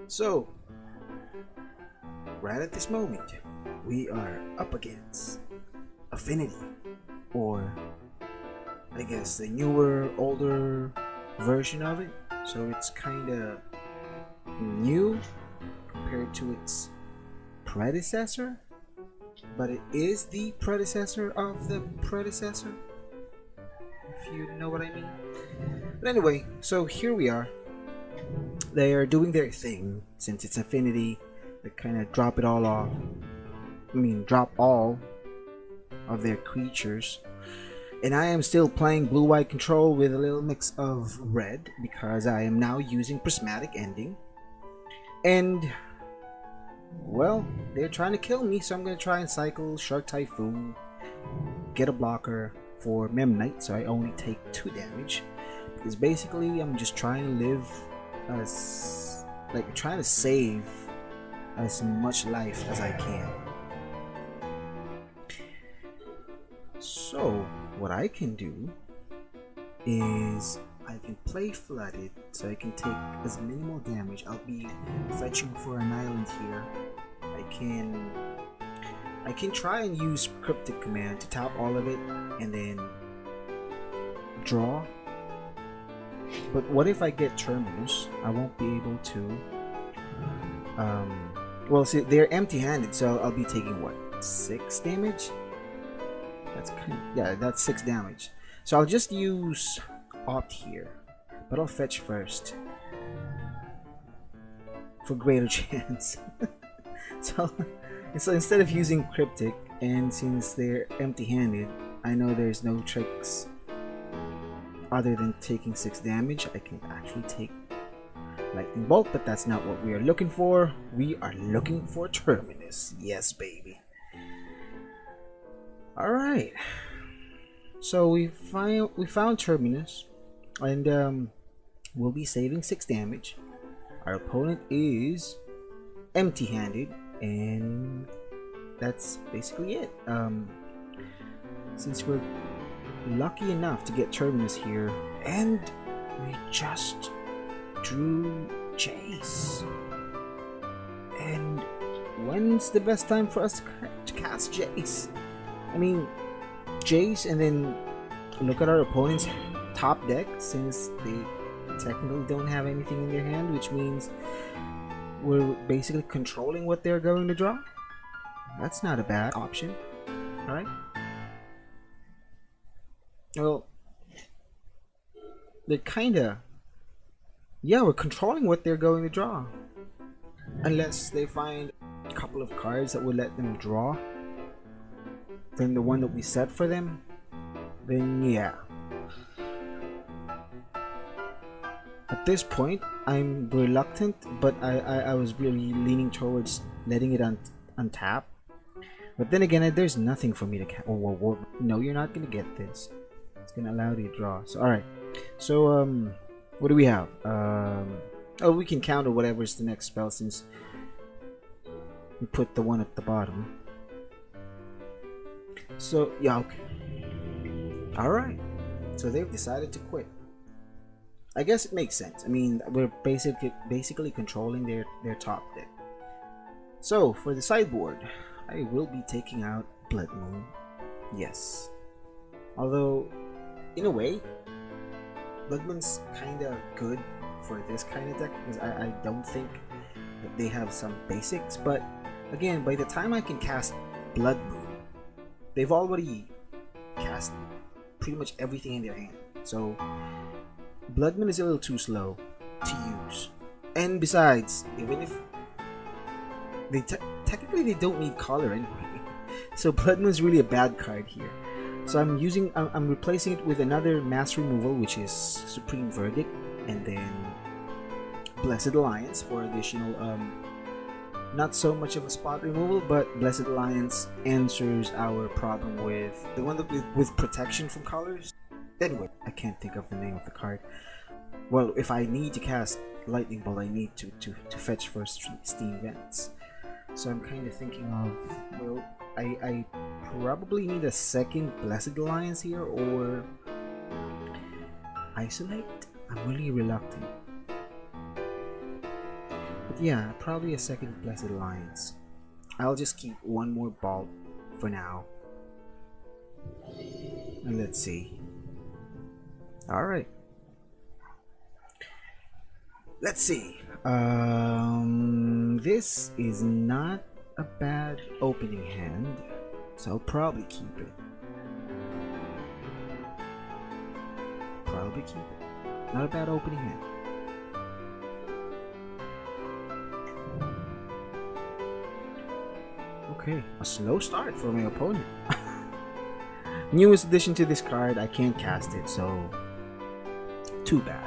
So, right at this moment, we are up against Affinity, or I guess the newer, older version of it. So it's kinda new compared to its predecessor, but it is the predecessor of the predecessor, if you know what I mean. But anyway, so here we are. They are doing their thing. Since it's Affinity, they kind of drop it all off. Drop all of their creatures. And I am still playing blue-white control with a little mix of red, because I am now using prismatic ending. And well, they're trying to kill me, so I'm going to try and cycle Shark Typhoon, get a blocker for Memnite, so I only take 2 damage. Because basically I'm just trying to live as, like, trying to save as much life as I can. So what I can do is I can play Flooded, so I can take as minimal damage. I'll be fetching for an island here. I can try and use Cryptic Command to tap all of it and then draw. But what if I get Terminus? I won't be able to. Well, see, they're empty-handed, so I'll be taking what, 6 damage? That's that's 6 damage. So I'll just use Opt here, but I'll fetch first for greater chance. So instead of using Cryptic, and since they're empty-handed, I know there's no tricks other than taking 6 damage. I can actually take Lightning Bolt, but that's not what we are looking for. We are looking for Terminus. Yes, baby. Alright. So we found Terminus, and we'll be saving 6 damage. Our opponent is empty-handed, and that's basically it. Since we're lucky enough to get Terminus here, and we just drew Jace. And when's the best time for us to cast Jace? I mean, Jace, and then look at our opponent's top deck, since they technically don't have anything in their hand, which means we're basically controlling what they're going to draw. That's not a bad option, right? Well, they're kinda... yeah, we're controlling what they're going to draw. Unless they find a couple of cards that will let them draw from the one that we set for them, then yeah. At this point, I'm reluctant, but I was really leaning towards letting it untap. But then again, there's nothing for me to no, you're not gonna get this. It's gonna allow you to draw. So alright. So what do we have? Oh, we can counter whatever's the next spell, since we put the one at the bottom. So yeah, okay. Alright. So they've decided to quit. I guess it makes sense. I mean, we're basically controlling their top deck. So for the sideboard, I will be taking out Blood Moon. Yes. Although, in a way, Blood Moon's kinda good for this kind of deck, because I don't think that they have some basics. But again, by the time I can cast Blood Moon, they've already cast pretty much everything in their hand. So Blood Moon is a little too slow to use. And besides, even if they technically they don't need color anyway, so Blood Moon is really a bad card here. So I'm replacing it with another mass removal, which is Supreme Verdict, and then Blessed Alliance for additional not so much of a spot removal, but Blessed Alliance answers our problem with the one that with protection from colors. Anyway, I can't think of the name of the card. Well, if I need to cast Lightning Bolt, I need to fetch first Steam Vents. So I'm kind of thinking of, well, I probably need a second Blessed Alliance here, or Isolate. I'm really reluctant. Yeah, probably a second Blessed Alliance. I'll just keep one more ball for now. And let's see. Alright. Let's see. This is not a bad opening hand, so I'll probably keep it. Probably keep it. Not a bad opening hand. Okay, a slow start for my opponent. Newest addition to this card, I can't cast it, so too bad.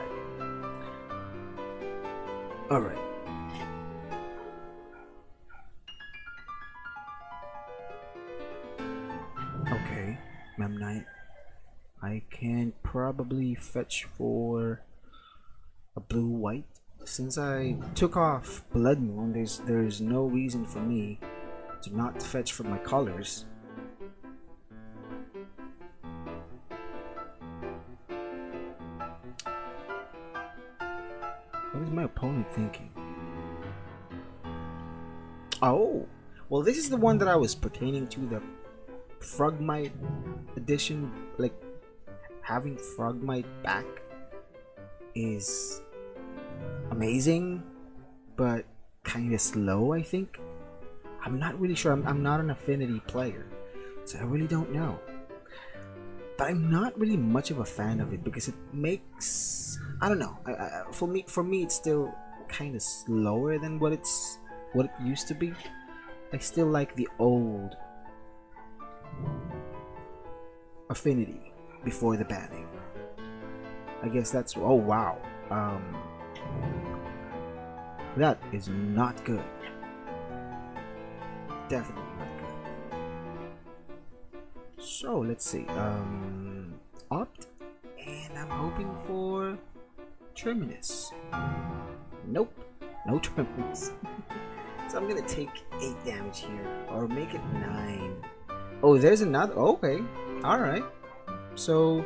Alright. Okay, Mem Knight. I can probably fetch for a blue-white. Since I took off Blood Moon, there's no reason for me to not fetch for my colors. What is my opponent thinking? Oh, well, this is the one that I was pertaining to, the Frogmite edition. Like, having Frogmite back is amazing, but kind of slow, I think. I'm not really sure. I'm not an Affinity player, so I really don't know. But I'm not really much of a fan of it because it makes, I don't know. For me, it's still kind of slower than what it used to be. I still like the old Affinity before the banning. I guess that's. Oh wow, that is not good. Definitely not good. So let's see. Opt, and I'm hoping for Terminus. Nope, no Terminus. So I'm gonna take 8 damage here, or make it 9. Oh, there's another. Okay, all right. So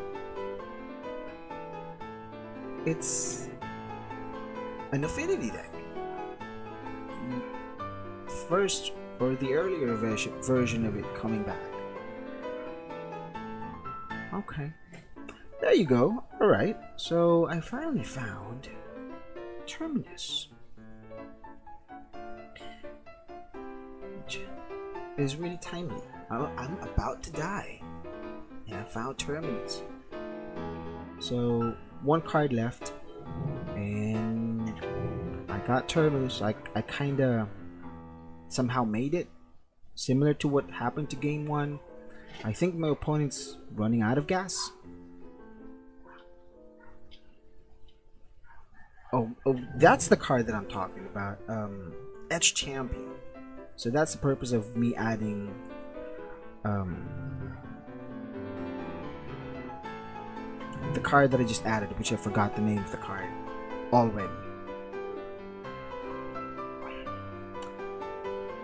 it's an Affinity deck. First, or the earlier version of it coming back. Okay, there you go. All right. So I finally found Terminus. Is really timely. I'm about to die, and I found Terminus. So 1 card left, and I got Terminus. I kind of somehow made it, similar to what happened to game 1. I think my opponent's running out of gas. Oh, that's the card that I'm talking about. Etch Champion. So that's the purpose of me adding the card that I just added, which I forgot the name of the card already.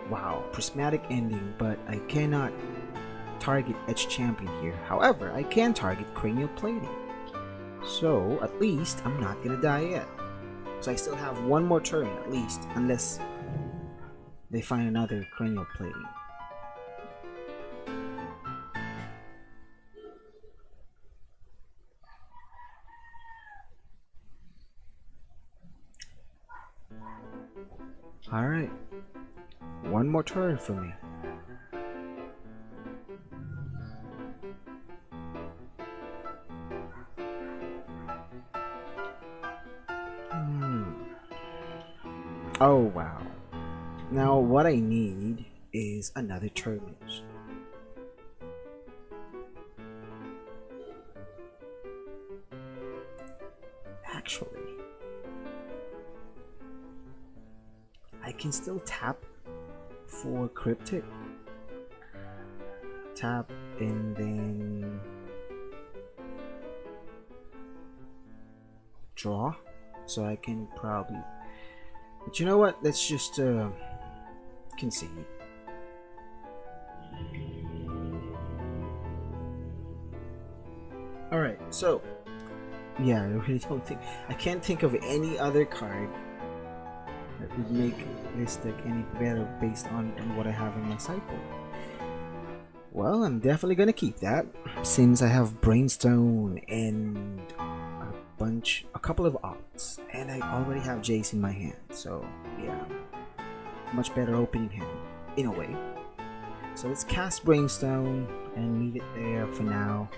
Wow, prismatic ending, but I cannot target Etch Champion here. However, I can target Cranial Plating. So at least I'm not gonna die yet. So I still have 1 more turn at least, unless they find another Cranial Plating. Alright. 1 more turn for me. Oh wow. Now what I need is another Terminus. Actually, I can still tap for Cryptic. Tap and then draw. So I can probably. But you know what? Let's just concede. Alright, so yeah, I really don't think I can't think of any other card that would make this deck any better based on what I have in my sideboard. Well, I'm definitely gonna keep that since I have Brainstone and a couple of opts, and I already have Jace in my hand. So yeah, much better opening hand in a way. So let's cast Brainstone and leave it there for now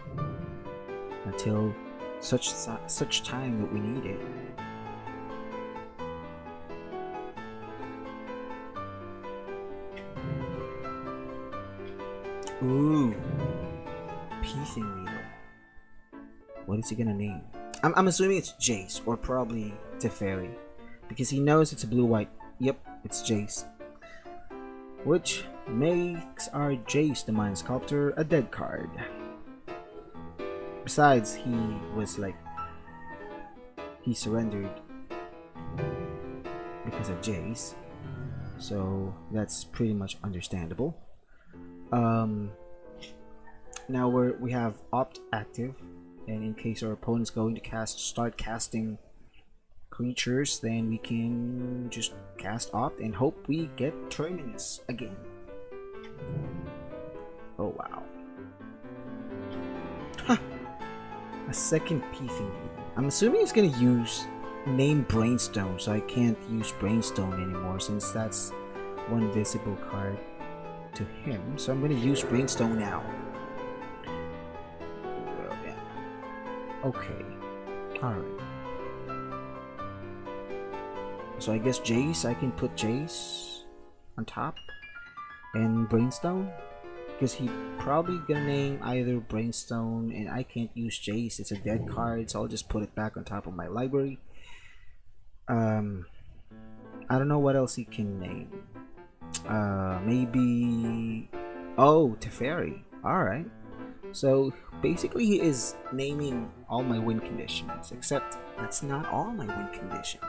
until such time that we need it. Ooh, Piecing Needle. What is he gonna name? I'm assuming it's Jace or probably Teferi, because he knows it's a blue-white. Yep, it's Jace. Which makes our Jace the Mind Sculptor a dead card. Besides, he surrendered because of Jace, so that's pretty much understandable. Now we have Opt active, and in case our opponent's going to start casting creatures, then we can just cast Opt and hope we get Terminus again. Oh wow. Huh. A second Piecing. I'm assuming he's gonna use name Brainstone, so I can't use Brainstone anymore since that's one visible card to him. So I'm gonna use Brainstone now. Well, yeah. Okay. Alright. So I guess Jace, I can put Jace on top and Brainstone, because he probably gonna name either Brainstone, and I can't use Jace, it's a dead card, so I'll just put it back on top of my library. I don't know what else he can name. Maybe... Oh, Teferi. Alright. So basically he is naming all my win conditions, except that's not all my win conditions.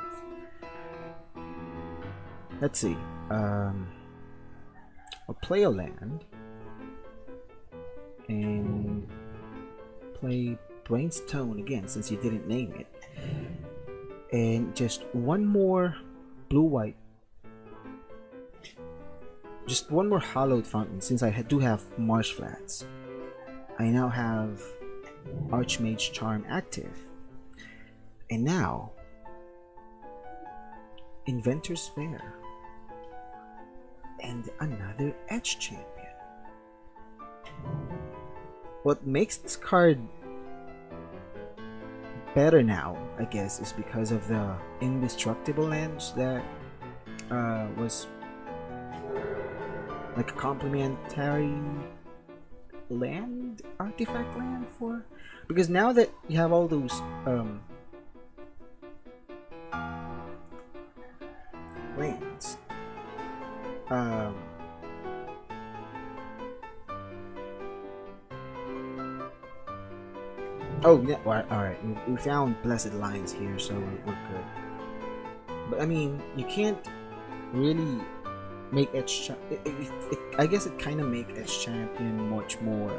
Let's see. I'll play a land and play Brainstone again since he didn't name it, and just one more blue-white, just one more Hallowed Fountain since I do have Marsh Flats. I now have Archmage Charm active, and now Inventor's Fair and another Edge Champion. What makes this card better now, I guess, is because of the indestructible lands that was like a complementary land, artifact land for, because now that you have all those lands, oh yeah, alright, we found Blessed Lines here, so we're good. But I mean, you can't really make Edge I guess it kind of make Edge Champion much more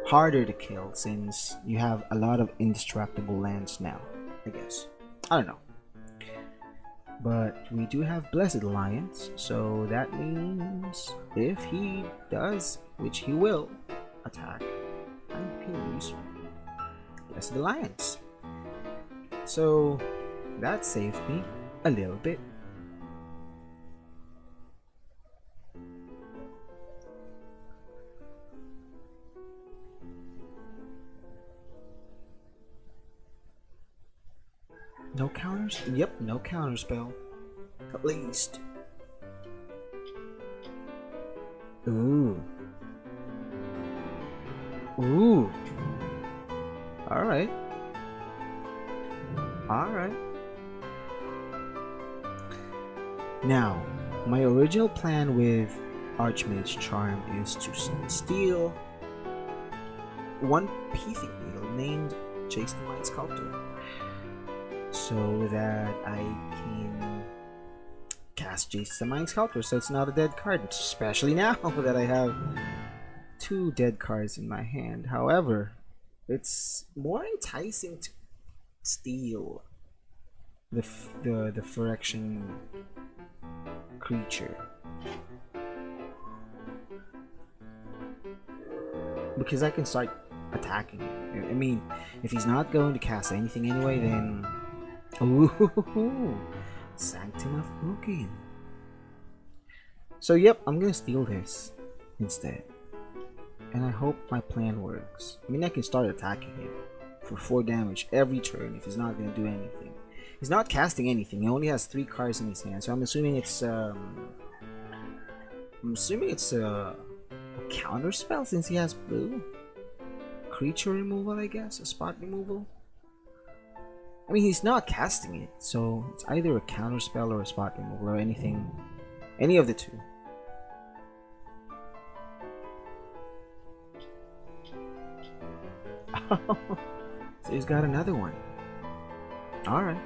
harder to kill since you have a lot of indestructible lands now, I guess. I don't know. But we do have Blessed Alliance, so that means if he does, which he will, attack, I can use Blessed Alliance. So that saved me a little bit. No counters? Yep, no counter spell. At least. Ooh. Ooh. Alright. Alright. Now, my original plan with Archmage Charm is to steal one Piecing Needle named Jace the Mind Sculptor, so that I can cast Jace the Mind Sculptor, so it's not a dead card, especially now that I have two dead cards in my hand. However, it's more enticing to steal the Phyrexian creature, because I can start attacking him. I mean, if he's not going to cast anything anyway, then ooh, Sanctum of Ugin. So yep, I'm gonna steal this instead, and I hope my plan works. I mean, I can start attacking him for 4 damage every turn if he's not gonna do anything. He's not casting anything. He only has 3 cards in his hand, so I'm assuming it's a counter spell since he has blue. Creature removal, I guess, a spot removal. I mean, he's not casting it, so it's either a counter spell or a spot removal or anything, any of the two. So he's got another one. Alright.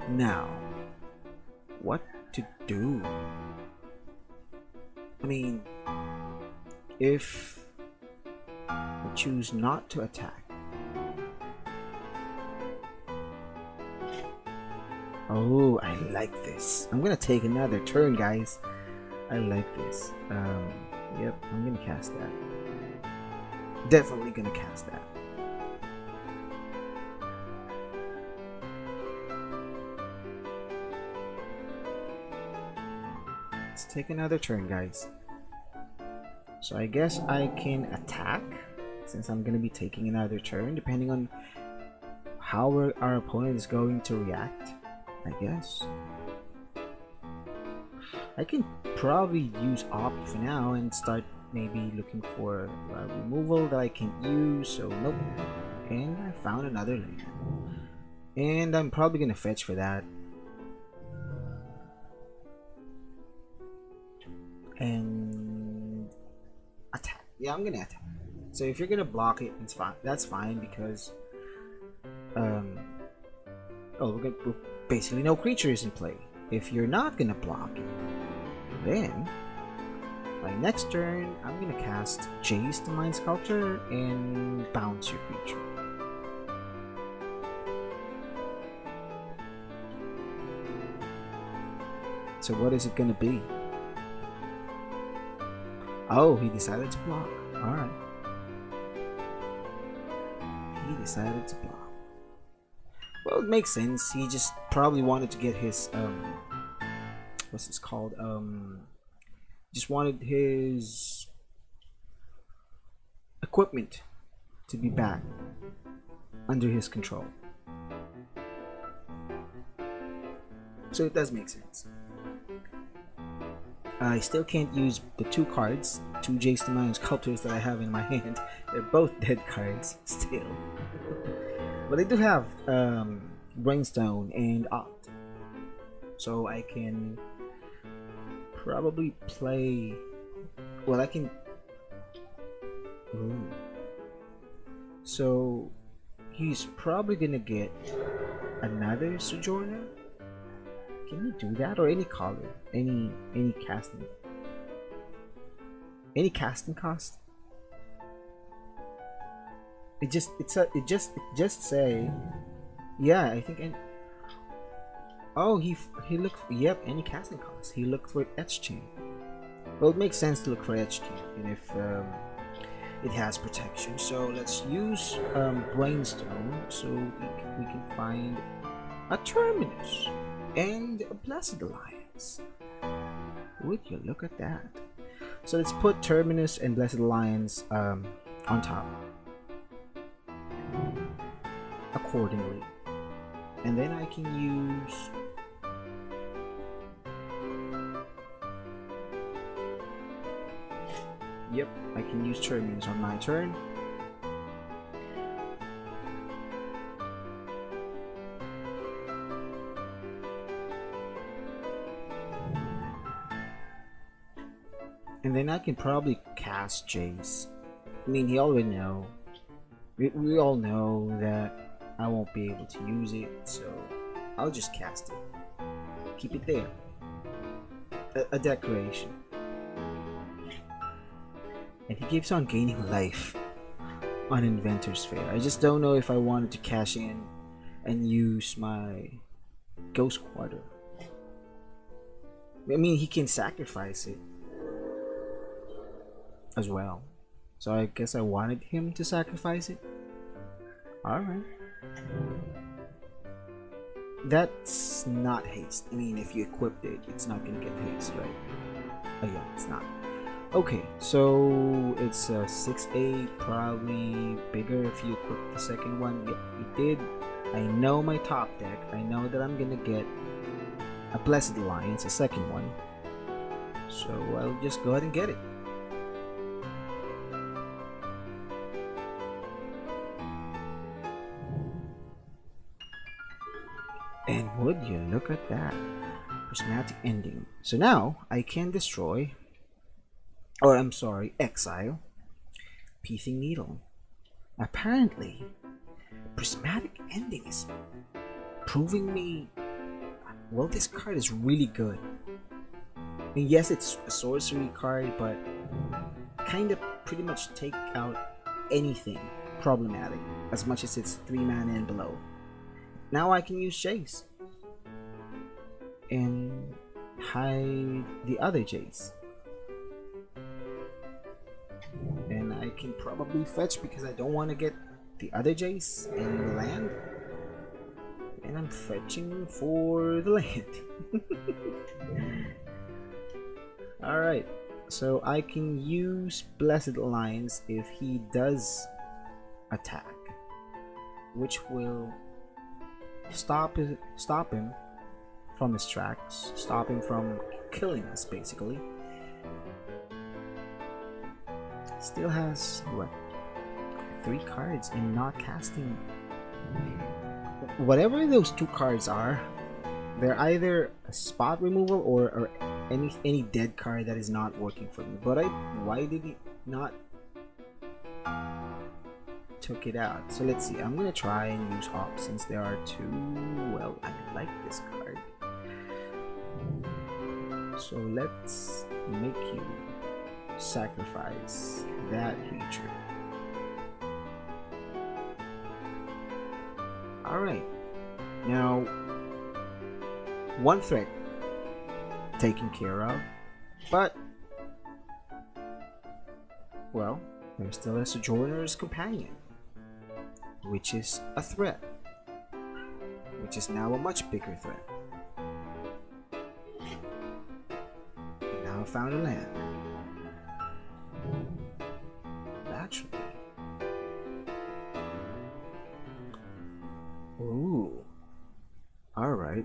Now, what to do? I mean, if I choose not to attack. Oh, I like this. I'm gonna take another turn, guys. I like this. Yep, I'm gonna cast that. Definitely gonna cast that. Let's take another turn, guys. So I guess I can attack since I'm gonna be taking another turn, depending on how our opponent is going to react, I guess. I can probably use Opt for now and start maybe looking for a removal that I can use. So nope. And I found another land. And I'm probably gonna fetch for that. And attack. Yeah, I'm gonna attack. So if you're gonna block it, it's fine. That's fine because we're basically no creatures in play. If you're not gonna block it, then my next turn I'm gonna cast Jace the Mind Sculptor and bounce your creature. So what is it gonna be? Oh, he decided to block. Alright. He decided to block. Well, it makes sense. He just probably wanted to get his what's this called? Just wanted his equipment to be back under his control. So it does make sense. I still can't use the 2 cards, 2 Jace the Mind Sculptors that I have in my hand. They're both dead cards still. But I do have Brainstone and Opt. So I can probably play... Well, I can... Ooh. So he's probably gonna get another Sojourner. Can you do that? Or any color? Any casting? Any casting cost? It just say, yeah, I think. Oh, he looked. Yep, any casting cost. He looked for Etch Chain. Well, it makes sense to look for Etch Chain, and if it has protection. So let's use Brainstone so we can find a Terminus and a Blessed Alliance. Would you look at that? So let's put Terminus and Blessed Alliance on top accordingly, and then I can use I can use Terminus on my turn. And then I can probably cast Jace. I mean, he already know. We all know that I won't be able to use it, so I'll just cast it. Keep it there. A decoration. And he keeps on gaining life. on Inventor's Fair. I just don't know if I wanted to cash in and use my Ghost Quarter. I mean, he can sacrifice it as well. So I guess I wanted him to sacrifice it. Alright. That's not haste. I mean, if you equipped it, it's not gonna get haste, right? Oh yeah, it's not. Okay, so it's a 6-8, probably bigger if you equip the second one. Yep, you did. I know my top deck. I know that I'm gonna get a Blessed Alliance, a second one. So I'll just go ahead and get it. And would you look at that? Prismatic Ending. So now I can destroy, or I'm sorry, exile Pithing Needle. Apparently, Prismatic Ending is proving me, well, this card is really good. I mean, yes, it's a sorcery card, but kind of pretty much take out anything problematic as much as it's 3 mana and below. Now I can use Jace and hide the other Jace, and I can probably fetch because I don't want to get the other Jace in the land, and I'm fetching for the land. Alright, so I can use Blessed Alliance if he does attack, which will stop him from his tracks, stop him from killing us basically. Still has what, 3 cards and not casting. Whatever those 2 cards are, they're either a spot removal or any dead card that is not working for me. But why did he not took it out? So let's see, I'm gonna try and use Op since there are 2. Well, I like this card, so let's make you sacrifice that creature. Alright, now 1 threat taken care of, but well, there's still a Sojourner's Companion, which is a threat, which is now a much bigger threat. And now I found a land. Actually, ooh, all right.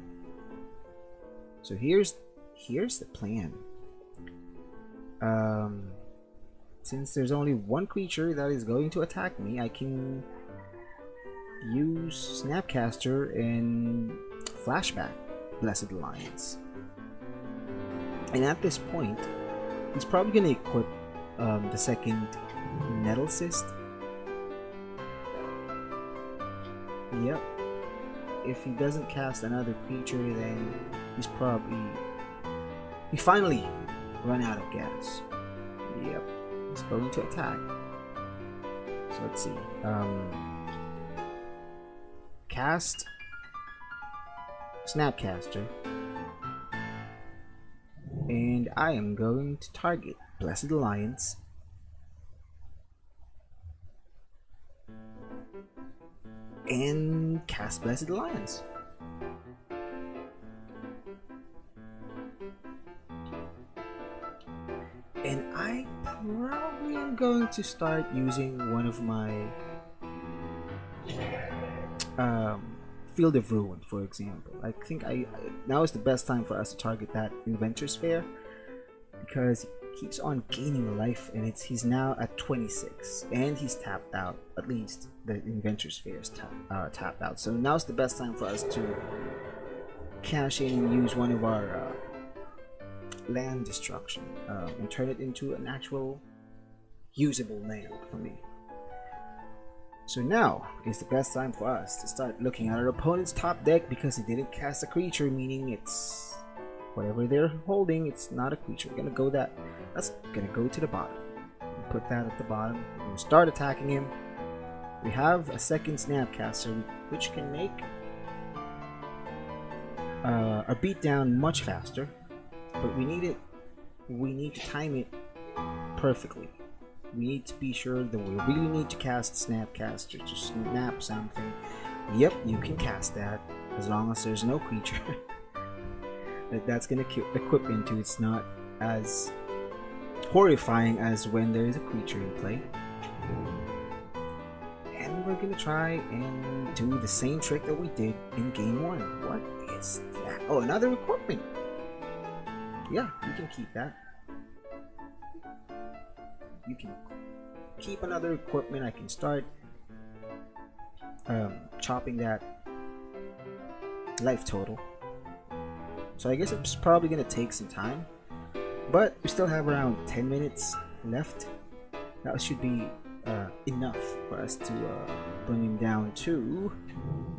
So here's the plan. Since there's only 1 creature that is going to attack me, I can use Snapcaster and Flashback Blessed Alliance. And at this point, he's probably going to equip the second Nettle Cyst. Yep. If he doesn't cast another creature, then he finally run out of gas. Yep. He's going to attack. So let's see. Cast Snapcaster, and I am going to target Blessed Alliance and cast Blessed Alliance. And I probably am going to start using one of my Field of Ruin, for example. I think now is the best time for us to target that Inventor's Fair, because he keeps on gaining life, and he's now at 26, and he's tapped out. At least the Inventor's Fair is tapped out. So now's the best time for us to cash in and use one of our land destruction and turn it into an actual usable land for me. So now is the best time for us to start looking at our opponent's top deck, because he didn't cast a creature, meaning it's whatever they're holding, it's not a creature. That's gonna go to the bottom. Put that at the bottom. We're gonna start attacking him. We have a second Snapcaster, which can make a beatdown much faster, but we need to time it perfectly. We need to be sure that we really need to cast Snapcaster to snap something. Yep, you can cast that as long as there's no creature that's gonna equip into. It's not as horrifying as when there is a creature in play. And we're gonna try and do the same trick that we did in game 1. What is that? Oh, another equipment. Yeah, you can keep that. You can keep another equipment. I can start chopping that life total. So I guess it's probably gonna take some time, but we still have around 10 minutes left. That should be enough for us to bring him down to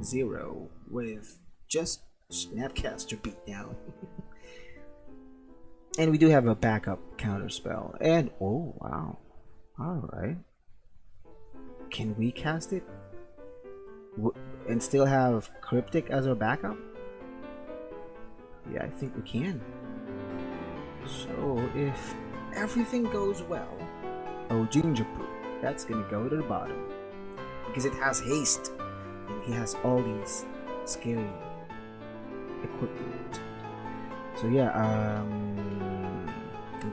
0 with just Snapcaster beatdown. And we do have a backup counter spell. And oh wow, all right. Can we cast it and still have Cryptic as our backup? Yeah, I think we can. So if everything goes well, oh, Ginger Brew, that's gonna go to the bottom because it has haste and he has all these scary equipment. So yeah, I'm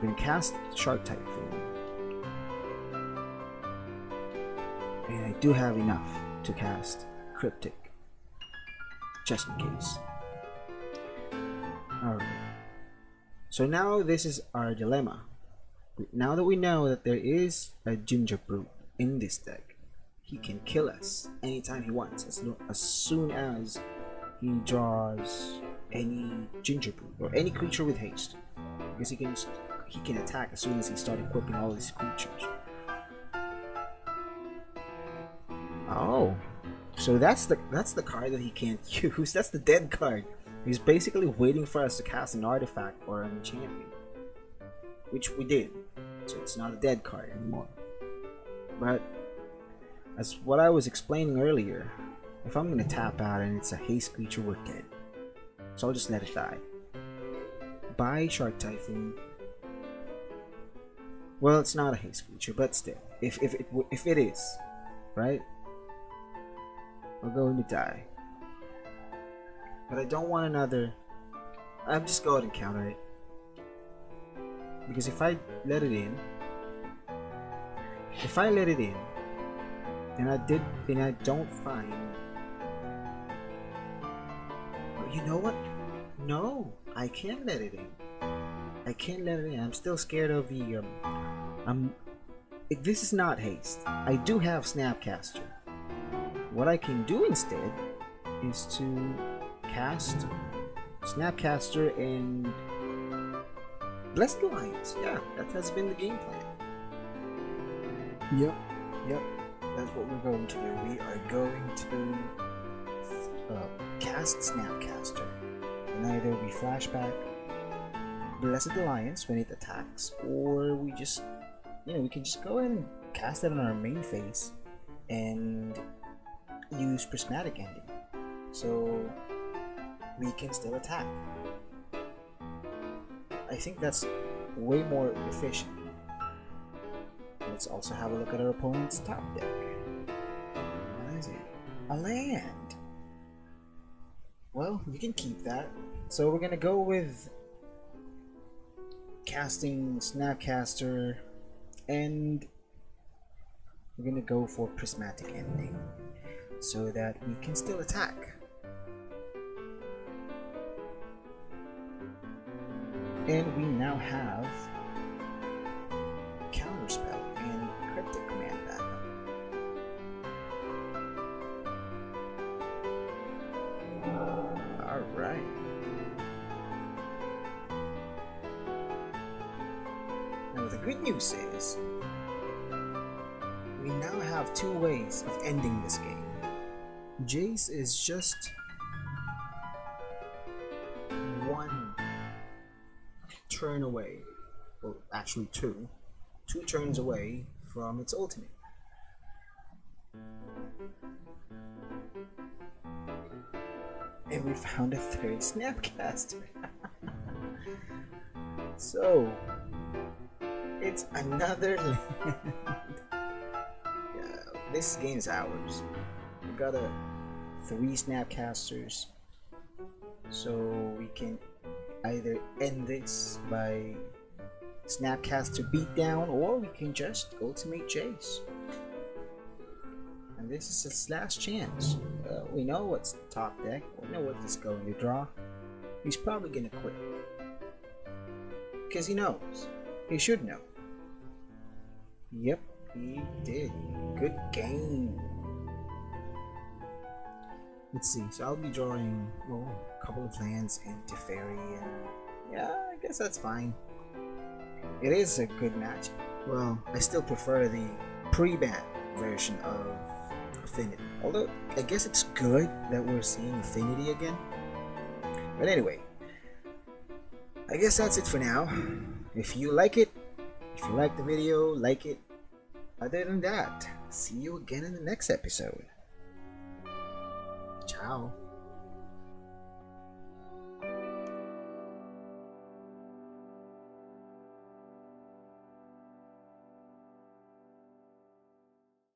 gonna cast Shark Typhoon, and I do have enough to cast Cryptic, just in case. Alright, so now this is our dilemma. Now that we know that there is a Ginger Brute in this deck, he can kill us anytime he wants, as soon as he draws any Ginger Brute or any creature with haste, because he can attack as soon as he starts equipping all these creatures. Oh, so that's the card that he can't use. That's the dead card. He's basically waiting for us to cast an artifact or an enchantment, which we did. So it's not a dead card anymore. But as what I was explaining earlier, if I'm gonna tap out and it's a haste creature, we're dead. So I'll just let it die. Buy Shark Typhoon. Well, it's not a haste creature, but still, if it is, right, we're going to die. But I don't want another. I'm just go ahead and counter it, because if I let it in, and I don't find. Oh, you know what? No, I can't let it in. I can't let it in. I'm still scared of the this is not haste. I do have Snapcaster. What I can do instead is to cast Snapcaster and Blessed Alliance. Yeah, that has been the game plan. Yep, that's what we're going to do. We are going to cast Snapcaster, and either we flashback Blessed Alliance when it attacks, or we just, we can just go ahead and cast it on our main phase and use Prismatic Ending, so we can still attack. I think that's way more efficient. Let's also have a look at our opponent's top deck. What is it? A land! Well, you can keep that. So we're gonna go with casting Snapcaster, and we're gonna go for Prismatic Ending so that we can still attack. And we now have Counterspell and Cryptic Command backup. Alright. Now the good news is, we now have two ways of ending this game. Jace is just one turn away, well actually two turns away from its ultimate. And we found a third Snapcaster. So, it's another land. Yeah, this game's ours. We got 3 Snapcasters. So we can either end this by Snapcaster beatdown, or we can just ultimate chase. And this is his last chance. We know what's top deck. We know what he's going to draw. He's probably going to quit. Because he knows. He should know. Yep, he did. Good game. Let's see. So I'll be drawing a couple of lands into Fairy, and yeah, I guess that's fine. It is a good match. Well, I still prefer the pre-ban version of Affinity. Although, I guess it's good that we're seeing Affinity again. But anyway, I guess that's it for now. If you like it, if you like the video, like it. Other than that, see you again in the next episode. Ciao.